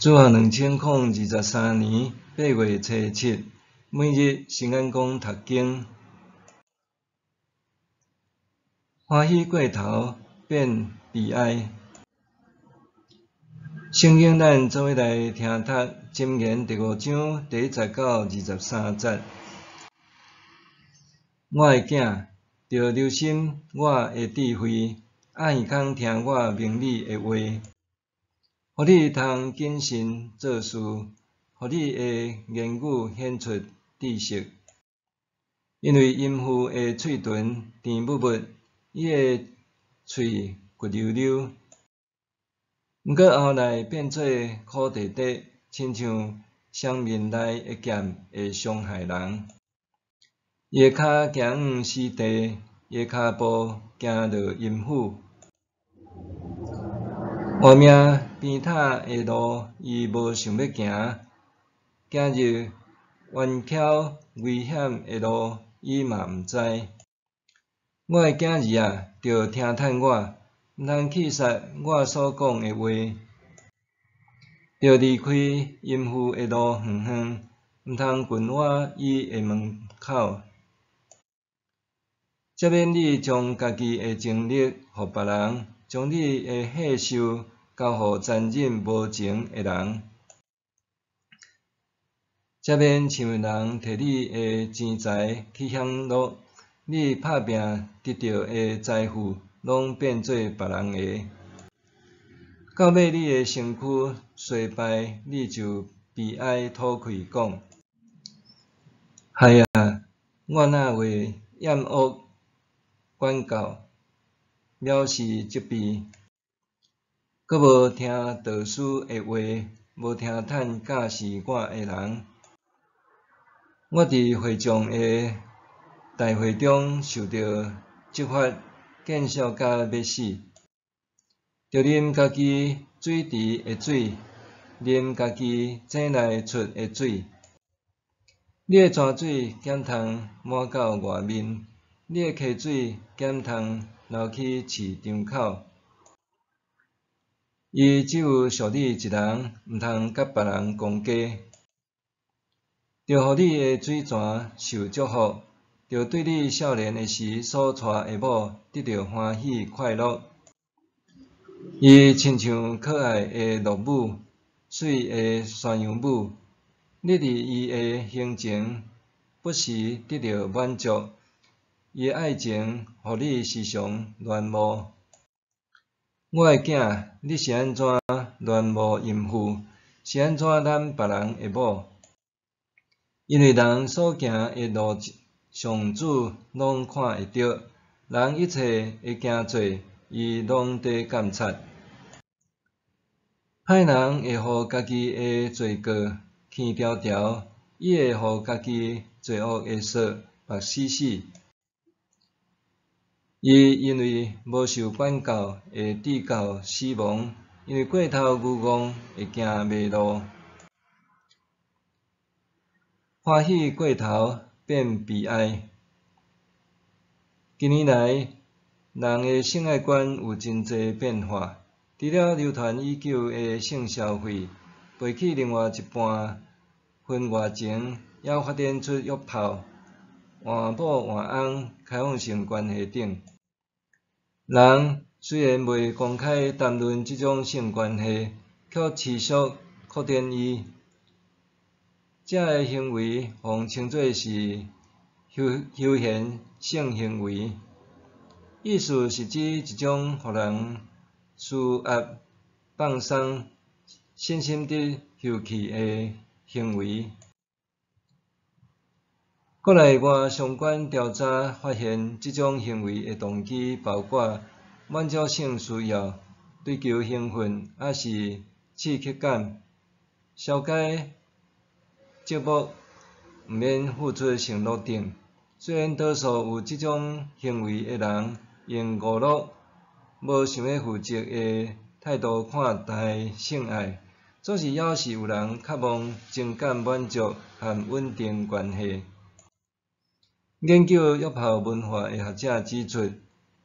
主后2023年8月初7，每日新眼光读经，欢喜过头变悲哀。圣经咱做伙来听读箴言第5章第10到23节。我的囝，着留心我的智慧，暗耳孔听我明理的话，互你通谨慎做事，互你的言语显出知识。因为淫妇的喙唇甜蜜蜜，伊的喙骨溜溜，毋过后来变做苦滴滴，亲像双面来的剑会伤害人。伊的骹行往死地，伊的骹步行落阴府。活命边塔的路，伊无想要行；行入弯曲危险的路，伊嘛毋知。我的囝儿啊，着听趁我，毋通去杀我所讲的话，着离开淫妇的路远远，毋通近我伊的门口。则免你将家己的精力互别人，将你的享受交互残忍无情的人。则免像人摕你的钱财去享乐，你拍拼得到的财富，拢变做别人的。到尾你的身躯衰败，你就悲哀吐气讲：害啊！我哪会厌恶管教，藐视责备，阁无听导师的话，无听趁教示我的人。我伫会众的大会中受到责罚，见笑甲要死，着啉家己水池的水，啉家己井内出的水。你的泉水减通满到外面，你的溪水减通流去市场口。伊只有属你一人，毋通甲别人公家。着互你的水泉受祝福，着对你少年的时所娶的某得到欢喜快乐。伊亲像可爱的鹿母，水的山羊母，你伫伊的胸前不时得到满足。伊的爱情，互你时常恋慕。我的囝，你是安怎恋慕淫妇？是安怎揽别人的某？因为人所行的路，上主拢看会到；人一切的行做，伊拢在监察。歹人会互家己的罪过牵条条，伊会互家己罪恶的锁绑死死。伊因为无受管教，会直到死亡；因为过头愚妄，会行迷路。欢喜过头变悲哀。近年来，人的性爱观有真侪变化。除了流传已久的性消费，背起另外一半婚外情，还发展出约炮、换某换翁、开放性关系等。人虽然未公开谈论这种性关系，却持续扩展伊。这个行为互称作是休闲性行为，意思是指一种互人施压、放松、身心得休憩的行为。国内外相关调查发现，这种行为的动机包括满足性需要、追求兴奋，还是刺激感、消解寂寞、毋免付出承诺等。虽然多数有这种行为的人用娱乐、无想要负责的态度看待性爱，总是还是有人渴望情感满足和稳定关系。研究约炮文化的学者指出，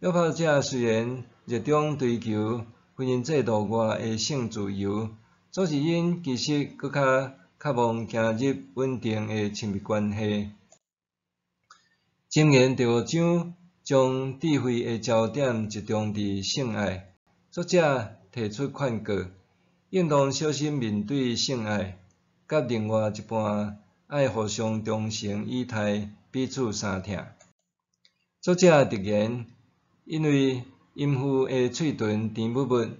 约炮者虽然热衷追求婚姻制度外的性自由，做是因其实搁较望行入稳定的亲密关系。箴言第5章将智慧的焦点集中伫性爱。作者提出劝告，应当小心面对性爱，甲另外一半爱互相忠诚以待，彼此相疼。作者直言，因为淫妇的喙唇甜蜜蜜，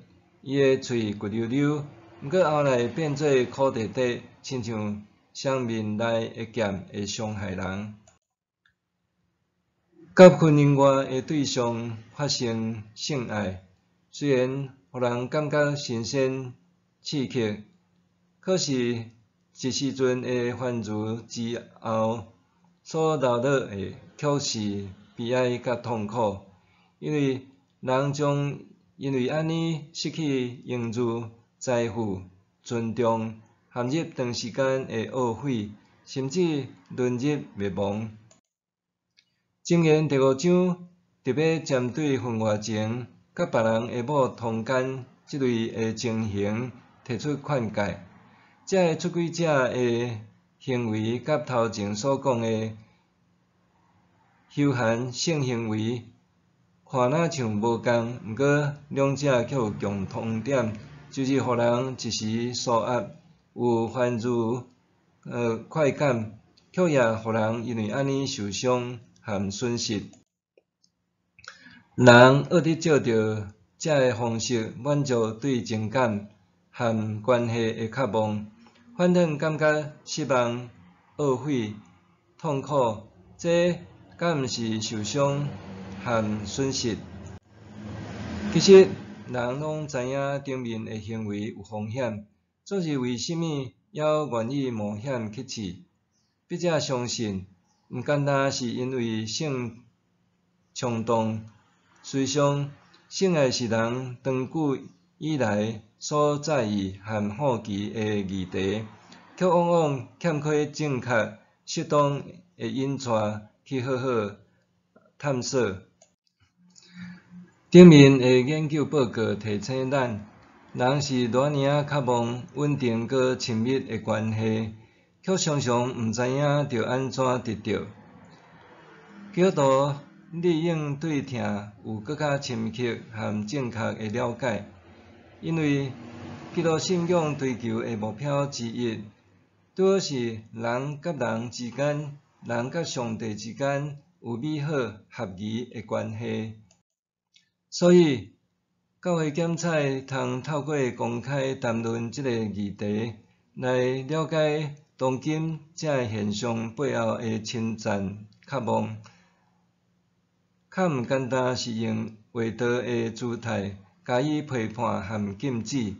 伊的喙骨溜溜，毋过后来变做苦滴滴，亲像双面内的剑会伤害人。甲婚姻外的对象发生性爱，虽然互人感觉新鲜刺激，可是一时阵的欢愉之后，所留落的却是悲哀甲痛苦，因为人将因为安尼失去荣誉、财富、尊重，陷入长时间的懊悔，甚至沦入灭亡。箴言第5章特别针对婚外情甲别人的某通奸这类的情形提出劝诫。这出轨者的行为甲头前所讲的休闲性行为，看若像无共，毋过两者却有共通点，就是互人一时酥压，有欢愉快感，却也互人因为安尼受伤含损失。人学得照着这个方式满足对情感含关系的渴望，反正感觉失望、懊悔、痛苦，这敢毋是受伤含损失？其实人拢知影顶面的行为有风险，总是为甚物还愿意冒险去试？笔者相信，毋单单是因为性冲动，实际上，性爱是人长久以来所在意和好奇的议题，却往往欠缺正确、适当的引带去好好探索。顶面的研究报告提醒咱，人是偌尔较望稳定佮亲密的关系，却常常毋知影着安怎得到。基督徒理应对疼有搁较深刻和正确的了解，因为基督信仰追求的目标之一，拄好是人甲人之间、人甲上帝之间有美好合宜的关系。所以，教会检采通透过公开谈论这个议题，来了解当今这个现象背后的深层渴望，较毋简单是用话道的姿态加以批判和禁止。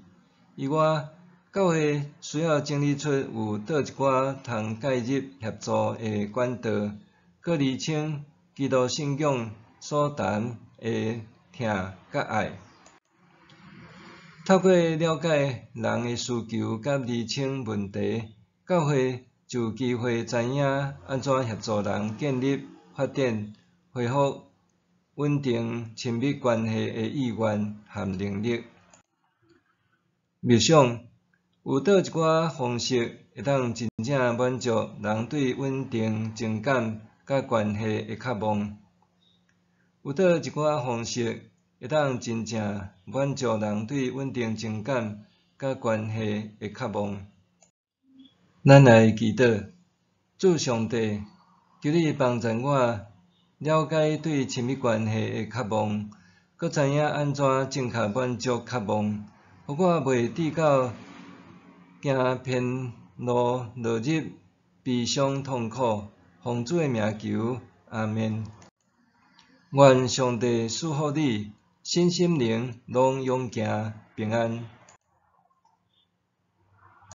以外，教会需要整理出有倒一寡通介入协助的管道，佮厘清基督信仰所谈的疼甲爱。透过了解人的需求甲厘清问题，教会就有机会知影安怎协助人建立、发展、恢复稳定亲密关系的意愿和能力。默想，有倒一寡方式会当真正满足人对稳定情感甲关系的渴望？有倒一寡方式会当真正满足人对稳定情感甲关系的渴望？咱来祈祷，主上帝，求你帮助我了解对亲密关系的渴望，佮知影安怎正确满足渴望，互我袂坠到行偏路，落入悲伤痛苦。奉主的名求，阿们。愿上帝赐福你，身心灵拢永行平安。